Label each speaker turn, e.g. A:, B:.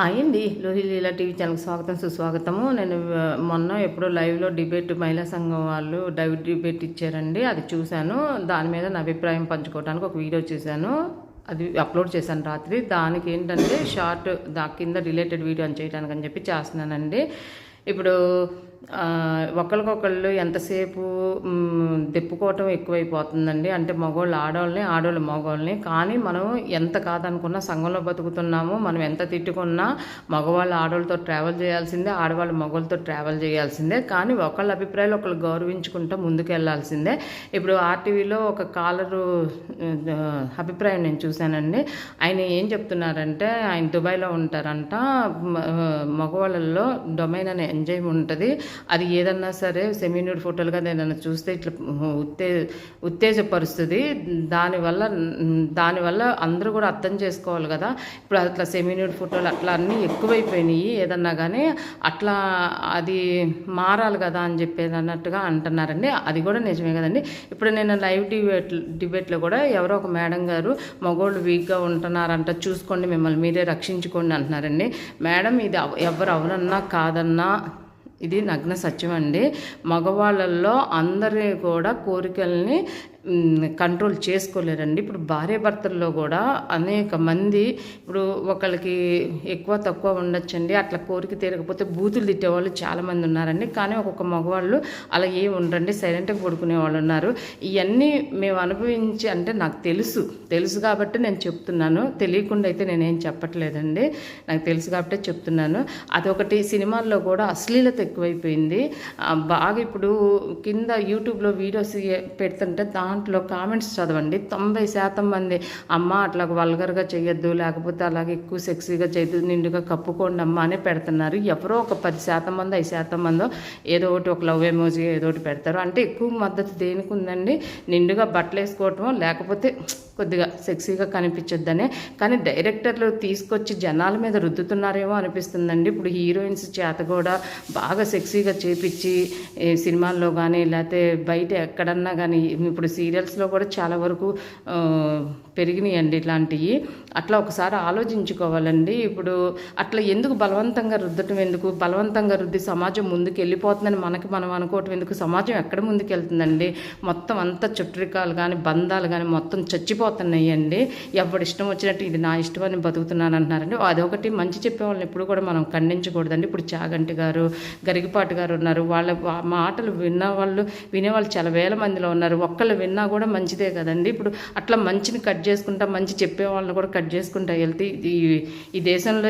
A: అయింది లోహిలీలా టీవీ ఛానల్కి స్వాగతం సుస్వాగతము. నేను మొన్న ఎప్పుడో లైవ్లో డిబేట్ మహిళా సంఘం వాళ్ళు డిబేట్ ఇచ్చారండి, అది చూశాను. దాని మీద నా అభిప్రాయం పంచుకోవడానికి ఒక వీడియో చేశాను, అది అప్లోడ్ చేశాను రాత్రి. దానికి ఏంటంటే షార్ట్ కింద రిలేటెడ్ వీడియో అని చేయడానికి అని చెప్పి చేస్తున్నానండి. ఇప్పుడు ఒకరికొకళ్ళు ఎంతసేపు తిప్పుకోవటం ఎక్కువైపోతుందండి. అంటే మగవాళ్ళు ఆడవాళ్ళని, ఆడవాళ్ళు మగవాళ్ళని. కానీ మనం ఎంత కాదనుకున్నా సంఘంలో బతుకుతున్నాము. మనం ఎంత తిట్టుకున్నా మగవాళ్ళు ఆడవాళ్ళతో ట్రావెల్ చేయాల్సిందే, ఆడవాళ్ళు మగవాళ్ళతో ట్రావెల్ చేయాల్సిందే. కానీ ఒకళ్ళ అభిప్రాయాలు ఒకళ్ళు గౌరవించుకుంటూ ముందుకు వెళ్ళాల్సిందే. ఇప్పుడు ఆర్టీవీలో ఒక కాలరు అభిప్రాయం నేను చూశానండి. ఆయన ఏం చెప్తున్నారంటే, ఆయన దుబాయ్లో ఉంటారంట. మగవాళ్ళల్లో డొమైన్ అనే ఎంజైమ్ ఉంటుంది. అది ఏదన్నా సరే సెమీన్యూడ్ ఫోటోలుగా ఏదన్నా చూస్తే ఇట్లా ఉత్తేజపరుస్తుంది. దానివల్ల అందరూ కూడా అర్థం చేసుకోవాలి కదా. ఇప్పుడు అట్లా సెమీన్యూడ్ ఫోటోలు అట్లా అన్నీ ఎక్కువైపోయినాయి. ఏదన్నా కానీ అట్లా అది మారాలి కదా అని చెప్పేది అన్నట్టుగా అంటున్నారండి. అది కూడా నిజమే కదండి. ఇప్పుడు నేను లైవ్ డిబేట్లో కూడా ఎవరో ఒక మేడం గారు మగోళ్ళు వీక్గా ఉంటున్నారంట, చూసుకోండి, మిమ్మల్ని మీరే రక్షించుకోండి అంటున్నారండి. మేడం, ఇది ఎవరు అవునన్నా కాదన్నా ఇది నగ్న సత్యం అండి. మగవాళ్ళల్లో అందరి కూడా కోరికల్ని కంట్రోల్ చేసుకోలేరండి. ఇప్పుడు భార్యాభర్తల్లో కూడా అనేక మంది, ఇప్పుడు ఒకళ్ళకి ఎక్కువ తక్కువ ఉండొచ్చండి, అట్లా కోరిక తీరకపోతే బూతులు తిట్టేవాళ్ళు చాలామంది ఉన్నారండి. కానీ ఒక్కొక్క మగవాళ్ళు అలా ఏమి ఉండరండి, సైలెంట్గా పడుకునే వాళ్ళు ఉన్నారు. ఇవన్నీ మేము అనుభవించి, అంటే నాకు తెలుసు కాబట్టి నేను చెప్తున్నాను, తెలియకుండా అయితే నేనేం చెప్పట్లేదండి. నాకు తెలుసు కాబట్టి చెప్తున్నాను. అదొకటి. సినిమాల్లో కూడా అశ్లీలత ఎక్కువైపోయింది బాగా. ఇప్పుడు కింద యూట్యూబ్లో వీడియోస్ పెడుతుంటే దాంట్లో కామెంట్స్ చదవండి, 90% మంది అమ్మ అట్లా వల్గర్గా చేయొద్దు, లేకపోతే అలాగే ఎక్కువ సెక్సీగా చేయొద్దు, నిండుగా కప్పుకోండి అమ్మ అనే పెడుతున్నారు. ఎవరో ఒక 10% మంది 5% మందో ఏదో ఒకటి ఒక లవ్ ఎమోజీ ఏదో ఒకటి పెడతారు. అంటే ఎక్కువ మద్దతు దేనికి ఉందండి? నిండుగా బట్టలు వేసుకోవటం, లేకపోతే కొద్దిగా సెక్సీగా కనిపించొద్దనే. కానీ డైరెక్టర్లు తీసుకొచ్చి జనాల మీద రుద్దుతున్నారేమో అనిపిస్తుందండి. ఇప్పుడు హీరోయిన్స్ చేత కూడా బాగా సెక్సీగా చేపించి సినిమాల్లో కానీ లేకపోతే బయట ఎక్కడన్నా కానీ, ఇప్పుడు సీరియల్స్లో కూడా చాలా వరకు పెరిగినాయండి ఇట్లాంటివి. అట్లా ఒకసారి ఆలోచించుకోవాలండి. ఇప్పుడు అట్లా ఎందుకు బలవంతంగా రుద్దటం ఎందుకు? బలవంతంగా రుద్ది సమాజం ముందుకు వెళ్ళిపోతుందని మనం అనుకోవటం ఎందుకు? సమాజం ఎక్కడ ముందుకు వెళ్తుందండి? మొత్తం అంతా చుట్టరికాలు కానీ బంధాలు కానీ మొత్తం చచ్చిపోతున్నాయండి. ఎవరి ఇష్టం వచ్చినట్టు ఇది నా ఇష్టం అని బతుకుతున్నాను అంటున్నారండి. అదొకటి. మంచి చెప్పేవాళ్ళని ఎప్పుడు కూడా మనం ఖండించకూడదండి. ఇప్పుడు చాగంటి గారు, గరికపాటి గారు ఉన్నారు. వాళ్ళ మాటలు వినేవాళ్ళు చాలా వేల మందిలో ఉన్నారు. ఒక్కళ్ళు విన్నా కూడా మంచిదే కదండి. ఇప్పుడు అట్లా మంచిని కట్ చేసుకుంటా, మంచి చెప్పే వాళ్ళని కూడా కట్ చేసుకుంటా వెళ్తే ఈ దేశంలో